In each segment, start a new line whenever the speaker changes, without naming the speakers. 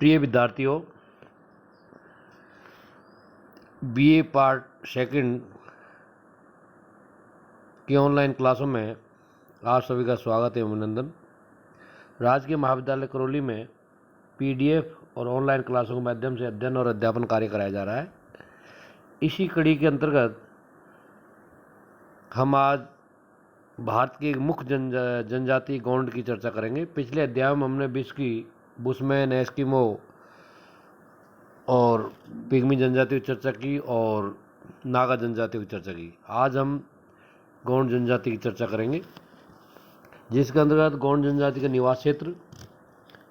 प्रिय विद्यार्थियों, BA part second की ऑनलाइन क्लासों में आप सभी का स्वागत है। अभिनंदन। राजकीय महाविद्यालय करौली में पीडीएफ और ऑनलाइन क्लासों के माध्यम से अध्ययन और अध्यापन कार्य कराया जा रहा है। इसी कड़ी के अंतर्गत हम आज भारत की मुख्य जनजाति गोंड की चर्चा करेंगे। पिछले अध्याय में हमने विश्व की बुशमैन, एस्किमो और पिग्मी जनजाति की चर्चा की और नागा जनजाति की चर्चा की। आज हम गोंड जनजाति की चर्चा करेंगे, जिसके अंतर्गत गोंड जनजाति का निवास क्षेत्र,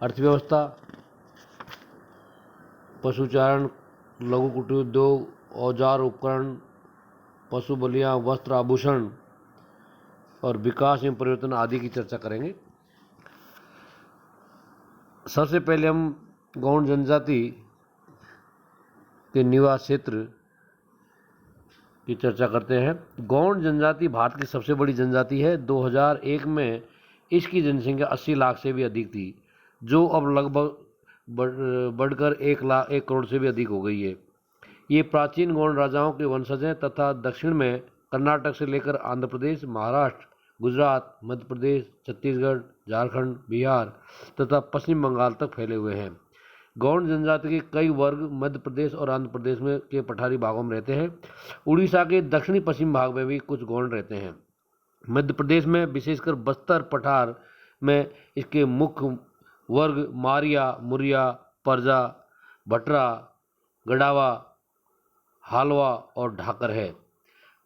अर्थव्यवस्था, पशुचारण, लघु कुटीर उद्योग, औजार उपकरण, पशु बलियाँ, वस्त्र, आभूषण और विकास एवं परिवर्तन आदि की चर्चा करेंगे। सबसे पहले हम गोंड जनजाति के निवास क्षेत्र की चर्चा करते हैं। गोंड जनजाति भारत की सबसे बड़ी जनजाति है। 2001 में इसकी जनसंख्या 80 लाख से भी अधिक थी, जो अब लगभग बढ़कर 1 करोड़ से भी अधिक हो गई है। ये प्राचीन गोंड राजाओं के वंशज हैं तथा दक्षिण में कर्नाटक से लेकर आंध्र प्रदेश, महाराष्ट्र, गुजरात, मध्य प्रदेश, छत्तीसगढ़, झारखंड, बिहार तथा पश्चिम बंगाल तक फैले हुए हैं। गोंड जनजाति के कई वर्ग मध्य प्रदेश और आंध्र प्रदेश में के पठारी भागों में रहते हैं। उड़ीसा के दक्षिणी पश्चिम भाग में भी कुछ गोंड रहते हैं। मध्य प्रदेश में विशेषकर बस्तर पठार में इसके मुख्य वर्ग मारिया, मुरिया, परजा, भटरा, गडावा, हालवा और ढाकर है।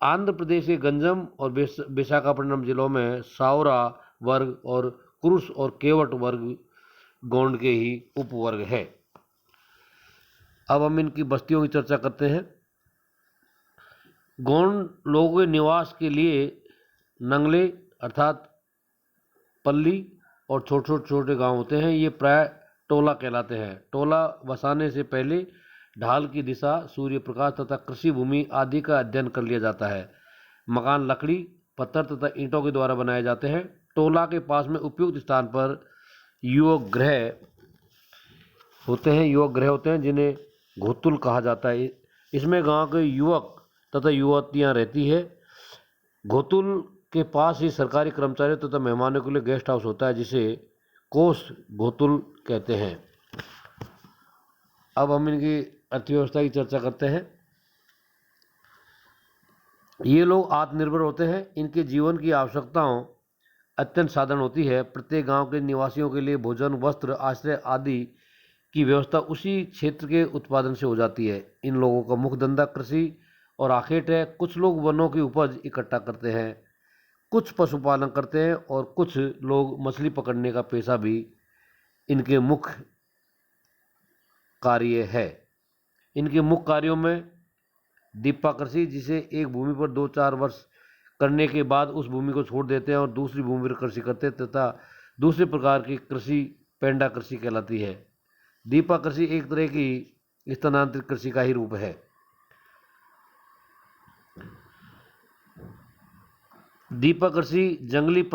आंध्र प्रदेश के गंजम और विशाखापट्टनम जिलों में सावरा वर्ग और कुरुस और केवट वर्ग गोंड के ही उपवर्ग है। अब हम इनकी बस्तियों की चर्चा करते हैं। गोंड लोगों के निवास के लिए नंगले अर्थात पल्ली और छोटे गांव होते हैं। ये प्राय टोला कहलाते हैं। टोला बसाने से पहले ढाल की दिशा, सूर्य प्रकाश तथा कृषि भूमि आदि का अध्ययन कर लिया जाता है। मकान लकड़ी, पत्थर तथा ईंटों के द्वारा बनाए जाते हैं। टोला के पास में उपयुक्त स्थान पर युवक गृह होते हैं जिन्हें घोतुल कहा जाता है। इसमें गांव के युवक तथा युवतियां रहती है। घोतुल के पास ही सरकारी कर्मचारियों तथा मेहमानों के लिए गेस्ट हाउस होता है, जिसे कोस घोतुल कहते हैं। अब हम इनकी अर्थव्यवस्था की चर्चा करते हैं। ये लोग आत्मनिर्भर होते हैं। इनके जीवन की आवश्यकताओं अत्यंत साधारण होती है। प्रत्येक गांव के निवासियों के लिए भोजन, वस्त्र, आश्रय आदि की व्यवस्था उसी क्षेत्र के उत्पादन से हो जाती है। इन लोगों का मुख्य धंधा कृषि और आखेट है। कुछ लोग वनों की उपज इकट्ठा करते हैं, कुछ पशुपालन करते हैं और कुछ लोग मछली पकड़ने का पेशा भी इनके मुख्य कार्य है। इनके मुख्य कार्यों में दीपा कृषि, जिसे एक भूमि पर 2-4 वर्ष करने के बाद उस भूमि को छोड़ देते हैं और दूसरी भूमि पर कृषि करते हैं, तथा दूसरे प्रकार की कृषि पेंडा कृषि कहलाती है। दीपा कृषि एक तरह की स्थानांतरित कृषि का ही रूप है। दीपा कृषि जंगली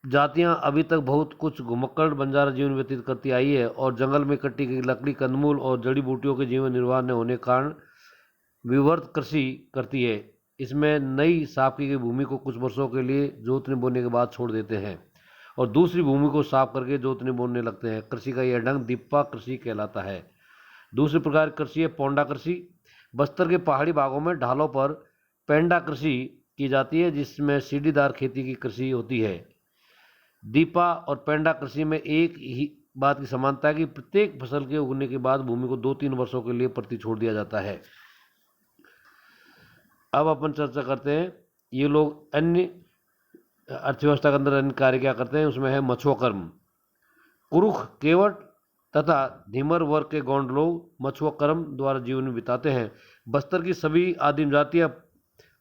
जातियां अभी तक बहुत कुछ घुमक्कड़ बंजारा जीवन व्यतीत करती आई है और जंगल में कटी गई लकड़ी, कंदमूल और जड़ी बूटियों के जीवन निर्वाह न होने के कारण विवर्त कृषि करती है। इसमें नई साफ की गई भूमि को कुछ वर्षों के लिए जोतने बोने के बाद छोड़ देते हैं और दूसरी भूमि को साफ करके जोतने बोने लगते हैं। कृषि का यह ढंग दीपा कृषि कहलाता है। दूसरी प्रकार की कृषि है पोंडा कृषि। बस्तर के पहाड़ी भागों में ढालों पर पेंडा कृषि की जाती है, जिसमें सीढ़ीदार खेती की कृषि होती है। दीपा और पेंडा कृषि में एक ही बात की समानता है कि प्रत्येक फसल के उगने के बाद भूमि को 2-3 वर्षों के लिए प्रति छोड़ दिया जाता है। अब अपन चर्चा करते हैं ये लोग अन्य अर्थव्यवस्था के अंदर अन्य कार्य क्या करते हैं। उसमें है मछुआकर्म। कुरुख, केवट तथा धीमर वर्ग के गोंड लोग मछुआकर्म द्वारा जीवन बिताते हैं। बस्तर की सभी आदिम जातियां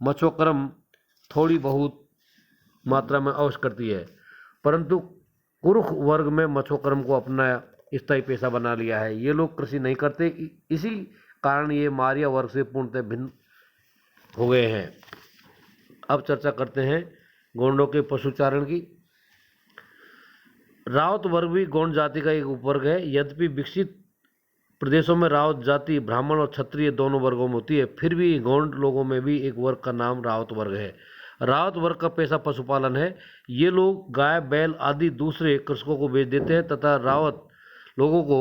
मछुआकर्म थोड़ी बहुत मात्रा में अवश्य करती है, परंतु कुरुख वर्ग में मछुआकर्म को अपना स्थायी पेशा बना लिया है। ये लोग कृषि नहीं करते, इसी कारण ये मारिया वर्ग से पूर्णतः भिन्न हो गए हैं। अब चर्चा करते हैं गोंडों के पशुचारण की। राउत वर्ग भी गोंड जाति का एक उपवर्ग है। यद्यपि विकसित प्रदेशों में रावत जाति ब्राह्मण और क्षत्रिय दोनों वर्गों में होती है, फिर भी गौंड लोगों में भी एक वर्ग का नाम रावत वर्ग है। रावत वर्ग का पेशा पशुपालन है। ये लोग गाय बैल आदि दूसरे कृषकों को बेच देते हैं तथा रावत लोगों को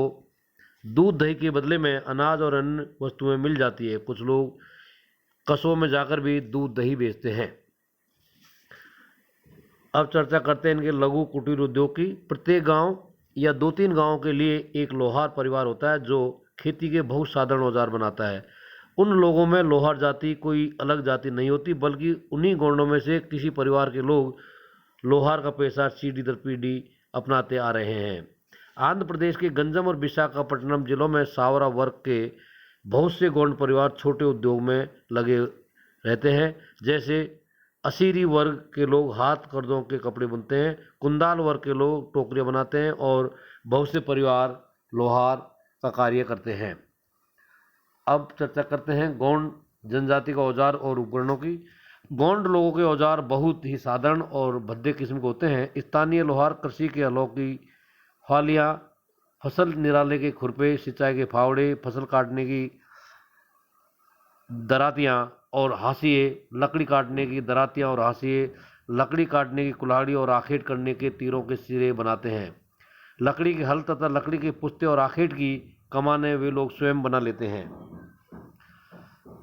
दूध दही के बदले में अनाज और अन्य वस्तुएं मिल जाती है। कुछ लोग कस्बों में जाकर भी दूध दही बेचते हैं। अब चर्चा करते हैं इनके लघु कुटीर उद्योग की। प्रत्येक गांव या 2-3 गांवों के लिए एक लोहार परिवार होता है जो खेती के बहुत साधारण औजार बनाता है। उन लोगों में लोहार जाति कोई अलग जाति नहीं होती, बल्कि उन्हीं गौंडों में से किसी परिवार के लोग लोहार का पेशा पीढ़ी दर पीढ़ी अपनाते आ रहे हैं। आंध्र प्रदेश के गंजम और विशाखापट्टनम जिलों में सावरा वर्ग के बहुत से गौंड परिवार छोटे उद्योग में लगे रहते हैं। जैसे असीरी वर्ग के लोग हाथ कर्दों के कपड़े बुनते हैं, कुंदाल वर्ग के लोग टोकरियां बनाते हैं और बहुत से परिवार लोहार का कार्य करते हैं। अब चर्चा करते हैं गौंड जनजाति का औजार और उपकरणों की। गौंड लोगों के औजार बहुत ही साधारण और भद्दे किस्म के होते हैं। स्थानीय लोहार कृषि के हलों की फालियाँ, फसल निराले के खुरपे, सिंचाई के फावड़े, फसल काटने की दरातियाँ और हाशिए, लकड़ी काटने की दरातियाँ और हाशिए, लकड़ी काटने की कुल्हाड़ी और आखेट करने के तीरों के सिरे बनाते हैं। लकड़ी के हल तथा लकड़ी के पुस्ते और आखेट की कमाने वे लोग स्वयं बना लेते हैं।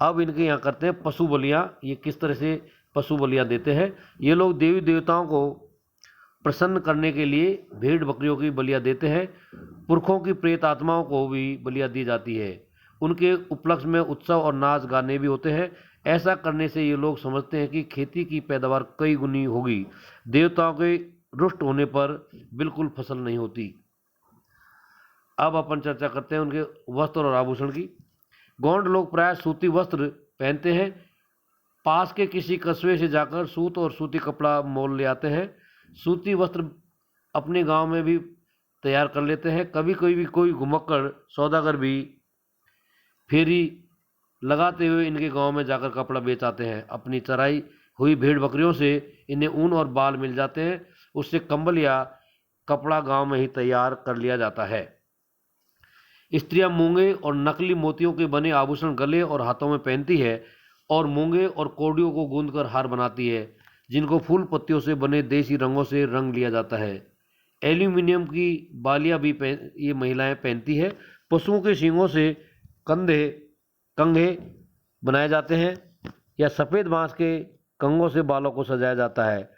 अब इनके यहाँ करते हैं पशु बलियाँ। ये किस तरह से पशु बलियाँ देते हैं। ये लोग देवी देवताओं को प्रसन्न करने के लिए भेड़ बकरियों की बलियाँ देते हैं। पुरखों की प्रेत आत्माओं को भी बलियाँ दी जाती है। उनके उपलक्ष्य में उत्सव और नाच गाने भी होते हैं। ऐसा करने से ये लोग समझते हैं कि खेती की पैदावार कई गुनी होगी। देवताओं के रुष्ट होने पर बिल्कुल फसल नहीं होती। अब अपन चर्चा करते हैं उनके वस्त्र और आभूषण की। गौंड लोग प्राय सूती वस्त्र पहनते हैं। पास के किसी कस्बे से जाकर सूत और सूती कपड़ा मोल ले आते हैं। सूती वस्त्र अपने गांव में भी तैयार कर लेते हैं। कभी कभी भी कोई घुमक्कड़ सौदागर भी फेरी लगाते हुए इनके गांव में जाकर कपड़ा बेच आते हैं। अपनी चराई हुई भेड़ बकरियों से इन्हें ऊन और बाल मिल जाते हैं। उससे कंबल या कपड़ा गांव में ही तैयार कर लिया जाता है। स्त्रियां मूंगे और नकली मोतियों के बने आभूषण गले और हाथों में पहनती है और मूंगे और कोडियों को गूंदकर हार बनाती है, जिनको फूल पत्तियों से बने देसी रंगों से रंग लिया जाता है। एल्यूमिनियम की बालियां भी ये महिलाएं पहनती है। पशुओं के सींगों से कंघे बनाए जाते हैं या सफ़ेद बांस के कंघों से बालों को सजाया जाता है।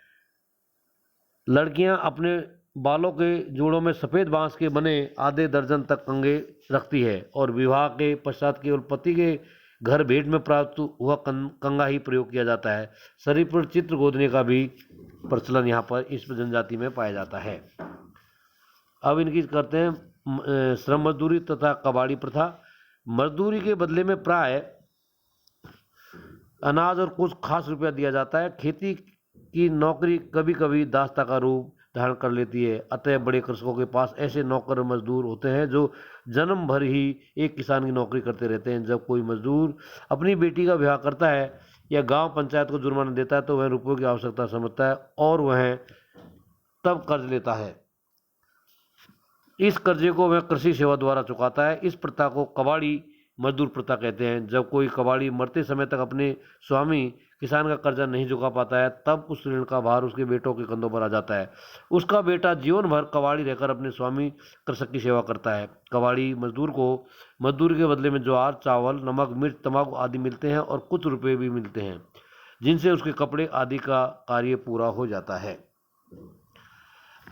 लड़कियां अपने बालों के जोड़ों में सफ़ेद बांस के बने आधे दर्जन तक कंघे रखती है और विवाह के पश्चात केवल पति के घर भेंट में प्राप्त हुआ कंघा ही प्रयोग किया जाता है। शरीर पर चित्र गोदने का भी प्रचलन यहाँ पर इस जनजाति में पाया जाता है। अब इनकी करते हैं श्रम मजदूरी तथा कबाड़ी प्रथा। मजदूरी के बदले में प्राय अनाज और कुछ खास रुपया दिया जाता है। खेती की नौकरी कभी कभी दास्ता का रूप धारण कर लेती है। अतः बड़े कृषकों के पास ऐसे नौकर मजदूर होते हैं जो जन्म भर ही एक किसान की नौकरी करते रहते हैं। जब कोई मजदूर अपनी बेटी का ब्याह करता है या गांव पंचायत को जुर्माना देता है तो वह रुपयों की आवश्यकता समझता है और वह तब कर्ज लेता है। इस कर्जे को वह कृषि सेवा द्वारा चुकाता है। इस प्रथा को कबाड़ी मजदूर प्रथा कहते हैं। जब कोई कबाड़ी मरते समय तक अपने स्वामी किसान का कर्जा नहीं चुका पाता है तब उस ऋण का भार उसके बेटों के कंधों पर आ जाता है। उसका बेटा जीवन भर कबाड़ी रहकर अपने स्वामी कृषक की सेवा करता है। कबाड़ी मजदूर को मजदूरी के बदले में ज्वार, चावल, नमक, मिर्च, तंबाकू आदि मिलते हैं और कुछ रुपये भी मिलते हैं जिनसे उसके कपड़े आदि का कार्य पूरा हो जाता है।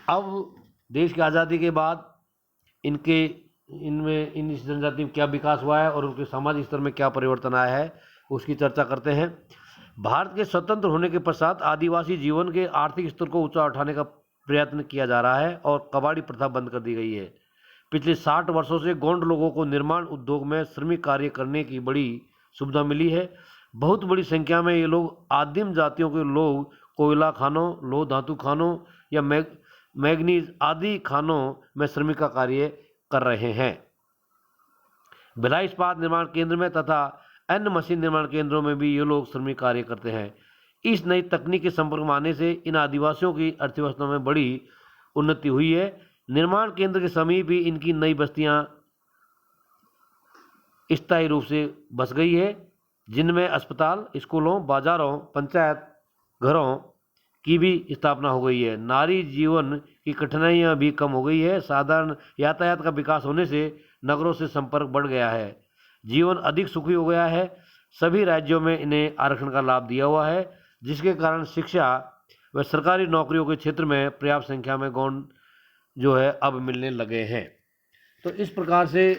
अब देश की आज़ादी के बाद इनमें इस जनजाति में क्या विकास हुआ है और उनके सामाजिक स्तर में क्या परिवर्तन आया है उसकी चर्चा करते हैं। भारत के स्वतंत्र होने के पश्चात आदिवासी जीवन के आर्थिक स्तर को ऊंचा उठाने का प्रयत्न किया जा रहा है और कबाड़ी प्रथा बंद कर दी गई है। पिछले 60 वर्षों से गोंड लोगों को निर्माण उद्योग में श्रमिक कार्य करने की बड़ी सुविधा मिली है। बहुत बड़ी संख्या में ये लोग आदिम जातियों के लोग कोयला खानों, लोह धातु खानों या मैग्नीज आदि खानों में श्रमिक का कार्य कर रहे हैं। भिलाई इस्पात निर्माण केंद्र में तथा अन्य मशीन निर्माण केंद्रों में भी ये लोग श्रमिक कार्य करते हैं। इस नई तकनीक के संपर्क में आने से इन आदिवासियों की अर्थव्यवस्था में बड़ी उन्नति हुई है। निर्माण केंद्र के समीप ही इनकी नई बस्तियां स्थायी रूप से बस गई है, जिनमें अस्पताल, स्कूलों, बाजारों, पंचायत घरों की भी स्थापना हो गई है। नारी जीवन की कठिनाइयां भी कम हो गई है। साधारण यातायात का विकास होने से नगरों से संपर्क बढ़ गया है। जीवन अधिक सुखी हो गया है। सभी राज्यों में इन्हें आरक्षण का लाभ दिया हुआ है, जिसके कारण शिक्षा व सरकारी नौकरियों के क्षेत्र में पर्याप्त संख्या में गौण जो है अब मिलने लगे हैं। तो इस प्रकार से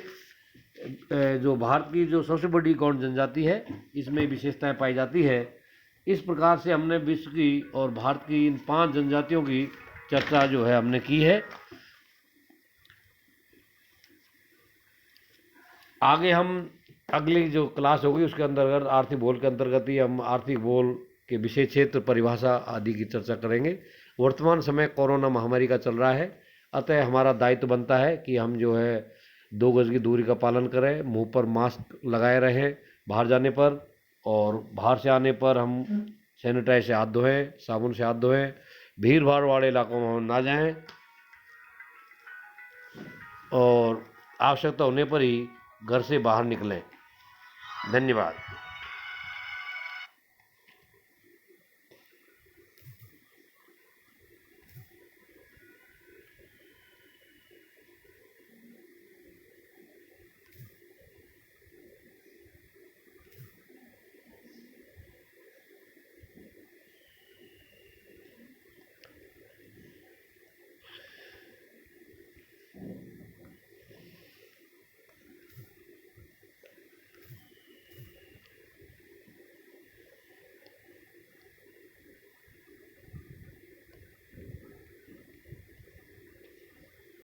जो भारत की जो सबसे बड़ी गौण जनजाति है, इसमें विशेषताएं पाई जाती है। इस प्रकार से हमने विश्व की और भारत की इन 5 जनजातियों की चर्चा जो है हमने की है। आगे हम अगली जो क्लास होगी उसके अंतर्गत आर्थिक भूगोल के अंतर्गत ही हम आर्थिक भूगोल के विषय क्षेत्र, परिभाषा आदि की चर्चा करेंगे। वर्तमान समय कोरोना महामारी का चल रहा है, अतः हमारा दायित्व बनता है कि हम जो है 2 गज की दूरी का पालन करें, मुंह पर मास्क लगाए रहें बाहर जाने पर, और बाहर से आने पर हम सैनिटाइज से हाथ धोएं, साबुन से हाथ धोएं, भीड़ भाड़ वाले इलाकों में हम ना जाएं, और आवश्यकता होने पर ही घर से बाहर निकलें। धन्यवाद।